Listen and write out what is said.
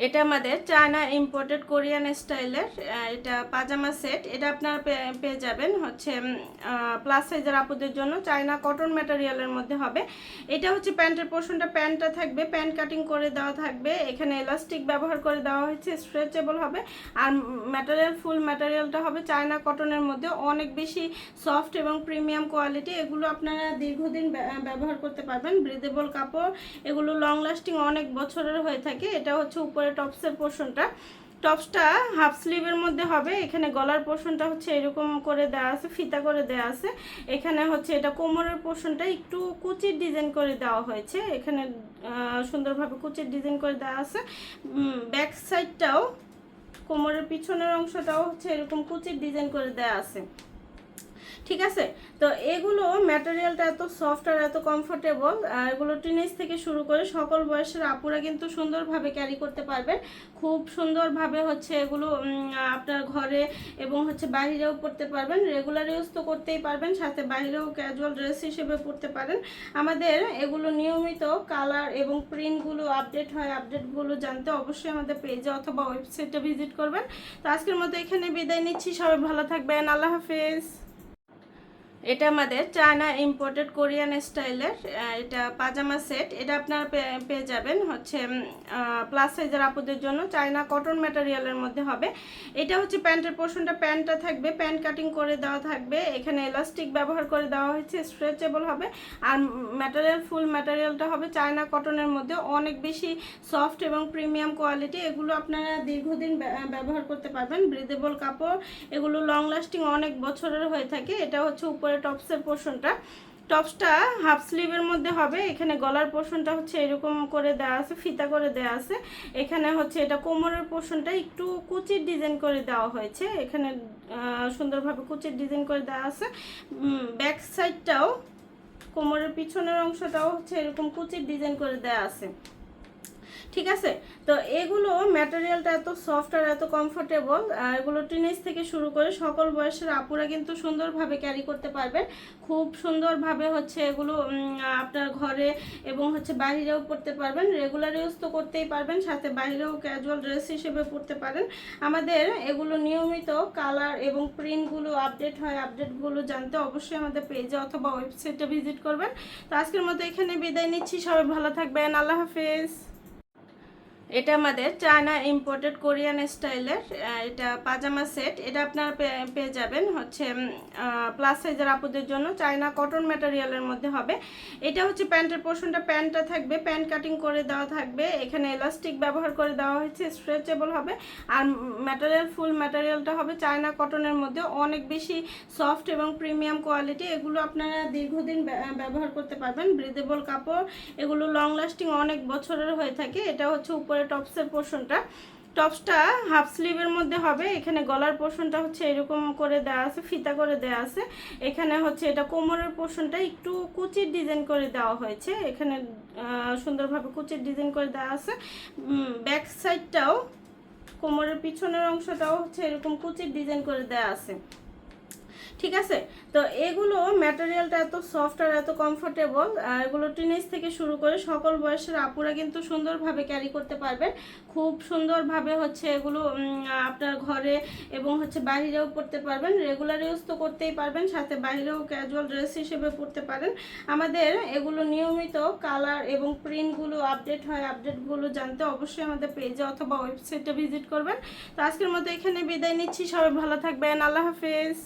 এটা আমাদের China imported Korean স্টাইলের এটা পাজামা সেট। এটা আপনারা পেয়ে যাবেন হচ্ছে প্লাস সাইজের আপুদের জন্য। চায়না কটন ম্যাটেরিয়ালের মধ্যে হবে। এটা হচ্ছে প্যান্টের পোর্শনটা, প্যান্টটা থাকবে, প্যান্ট কাটিং করে দেওয়া থাকবে, এখানে এলাস্টিক ব্যবহার করে দেওয়া হয়েছে, স্ট্রেচেবল হবে। আর ম্যাটেরিয়াল, ফুল ম্যাটেরিয়ালটা হবে চায়না কটনের মধ্যে, অনেক বেশি সফট এবং প্রিমিয়াম কোয়ালিটি। এগুলো আপনারা দীর্ঘদিন ব্যবহার করতে পারবেন, ব্রিদেবল কাপড়, এগুলো লং লাস্টিং অনেক বছরের হয়ে থাকে। এটা হচ্ছে উপরে টপসের পোর্শনটা, টপসটা হাফ স্লিভের মধ্যে হবে। এখানে গলার পোর্শনটা হচ্ছে এরকম করে দেওয়া আছে, ফিতা করে দেওয়া আছে। এখানে হচ্ছে এটা কোমরের পোর্শনটা একটু কুচির ডিজাইন করে দেওয়া হয়েছে, এখানে সুন্দরভাবে কুচির ডিজাইন করে দেওয়া আছে। ব্যাক সাইডটাও, কোমরের পিছনের অংশটাও হচ্ছে এরকম কুচির ডিজাইন করে দেওয়া আছে। ঠিক আছে, তো এগুলো ম্যাটেরিয়ালটা এত সফট আর এত কমফোর্টেবল। এগুলো টিনেজ থেকে শুরু করে সকল বয়সের আপুরা কিন্তু সুন্দরভাবে ক্যারি করতে পারবেন। খুব সুন্দরভাবে হচ্ছে এগুলো আপনার ঘরে এবং হচ্ছে বাইরেও পরতে পারবেন, রেগুলার ইউজ তো করতেই পারবেন, সাথে বাইরেও ক্যাজুয়াল ড্রেস হিসেবে পরতে পারেন। আমাদের এগুলো নিয়মিত কালার এবং প্রিন্টগুলো আপডেট হয়, আপডেটগুলো জানতে অবশ্যই আমাদের পেজে অথবা ওয়েবসাইটে ভিজিট করবেন। তো আজকের মতো এখানে বিদায় নিচ্ছি, সবাই ভালো থাকবেন, আল্লাহ হাফেজ। এটা আমাদের চায়না ইম্পোর্টেড কোরিয়ান স্টাইলের এটা পাজামা সেট। এটা আপনারা পেয়ে যাবেন হচ্ছে প্লাস সাইজের আপুদের জন্য। চায়না কটন ম্যাটেরিয়ালের মধ্যে হবে। এটা হচ্ছে প্যান্টের পোর্শনটা, প্যান্টটা থাকবে, প্যান্ট কাটিং করে দেওয়া থাকবে, এখানে এলাস্টিক ব্যবহার করে দেওয়া হয়েছে, স্ট্রেচেবল হবে। আর ম্যাটেরিয়াল, ফুল ম্যাটেরিয়ালটা হবে চায়না কটনের মধ্যে, অনেক বেশি সফট এবং প্রিমিয়াম কোয়ালিটি। এগুলো আপনারা দীর্ঘদিন ব্যবহার করতে পারবেন, ব্রিদেবল কাপড়, এগুলো লং লাস্টিং অনেক বছরের হয়ে থাকে। এটা হচ্ছে উপরে টপসের পোর্শনটা, টপসটা হাফ স্লিভের মধ্যে হবে। এখানে গলার পোর্শনটা হচ্ছে এরকম করে দেওয়া আছে, ফিতা করে দেওয়া আছে। এখানে হচ্ছে এটা কোমরের পোর্শনটা একটু কুচির ডিজাইন করে দেওয়া হয়েছে, এখানে সুন্দরভাবে কুচির ডিজাইন করে দেওয়া আছে। ব্যাক সাইডটাও, কোমরের পিছনের অংশটাও হচ্ছে এরকম কুচির ডিজাইন করে দেওয়া আছে। ঠিক আছে, তো এগুলো ম্যাটেরিয়ালটা এত সফট আর এত কমফোর্টেবল। এগুলো টিনেজ থেকে শুরু করে সকল বয়সের আপুরা কিন্তু সুন্দরভাবে ক্যারি করতে পারবেন। খুব সুন্দরভাবে হচ্ছে এগুলো আপনার ঘরে এবং হচ্ছে বাইরেও পরতে পারবেন, রেগুলার ইউজ তো করতেই পারবেন, সাথে বাইরেও ক্যাজুয়াল ড্রেস হিসেবে পরতে পারেন। আমাদের এগুলো নিয়মিত কালার এবং প্রিন্টগুলো আপডেট হয়, আপডেটগুলো জানতে অবশ্যই আমাদের পেজে অথবা ওয়েবসাইটে ভিজিট করবেন। তো আজকের মতো এখানে বিদায় নিচ্ছি, সবাই ভালো থাকবেন, আল্লাহ হাফেজ। এটা আমাদের চায়না ইম্পোর্টেড কোরিয়ান স্টাইলের এটা পাজামা সেট। এটা আপনারা পেয়ে যাবেন হচ্ছে প্লাস সাইজের আপুদের জন্য। চায়না কটন ম্যাটেরিয়ালের মধ্যে হবে। এটা হচ্ছে প্যান্টের পোর্শনটা, প্যান্টটা থাকবে, প্যান্ট কাটিং করে দেওয়া থাকবে, এখানে এলাস্টিক ব্যবহার করে দেওয়া হয়েছে, স্ট্রেচেবল হবে। আর ম্যাটেরিয়াল, ফুল ম্যাটেরিয়ালটা হবে চায়না কটনের মধ্যে, অনেক বেশি সফট এবং প্রিমিয়াম কোয়ালিটি। এগুলো আপনারা দীর্ঘদিন ব্যবহার করতে পারবেন, ব্রিদেবল কাপড়, এগুলো লং লাস্টিং অনেক বছরের হয়ে থাকে। এটা হচ্ছে উপরে টপসের পোর্শনটা, টপসটা হাফ স্লিভের মধ্যে হবে। এখানে গলার পোর্শনটা হচ্ছে এরকম করে দেওয়া আছে, ফিতা করে দেওয়া আছে। এখানে হচ্ছে এটা কোমরের পোর্শনটা একটু কুচির ডিজাইন করে দেওয়া হয়েছে, এখানে সুন্দরভাবে কুচির ডিজাইন করে দেওয়া আছে। ব্যাক সাইডটাও, কোমরের পিছনের অংশটাও হচ্ছে এরকম কুচির ডিজাইন করে দেওয়া আছে। ঠিক আছে, তো এগুলো ম্যাটেরিয়ালটা এত সফট আর এত কমফোর্টেবল। এগুলো টিনেজ থেকে শুরু করে সকল বয়সের আপুরা কিন্তু সুন্দরভাবে ক্যারি করতে পারবেন। খুব সুন্দরভাবে হচ্ছে এগুলো আপনার ঘরে এবং হচ্ছে বাইরেও পরতে পারবেন, রেগুলার ইউজ তো করতেই পারবেন, সাথে বাইরেও ক্যাজুয়াল ড্রেস হিসেবে পরতে পারেন। আমাদের এগুলো নিয়মিত কালার এবং প্রিন্টগুলো আপডেট হয়, আপডেটগুলো জানতে অবশ্যই আমাদের পেজে অথবা ওয়েবসাইটে ভিজিট করবেন। তো আজকের মতো এখানে বিদায় নিচ্ছি, সবাই ভালো থাকবেন, আল্লাহ হাফেজ।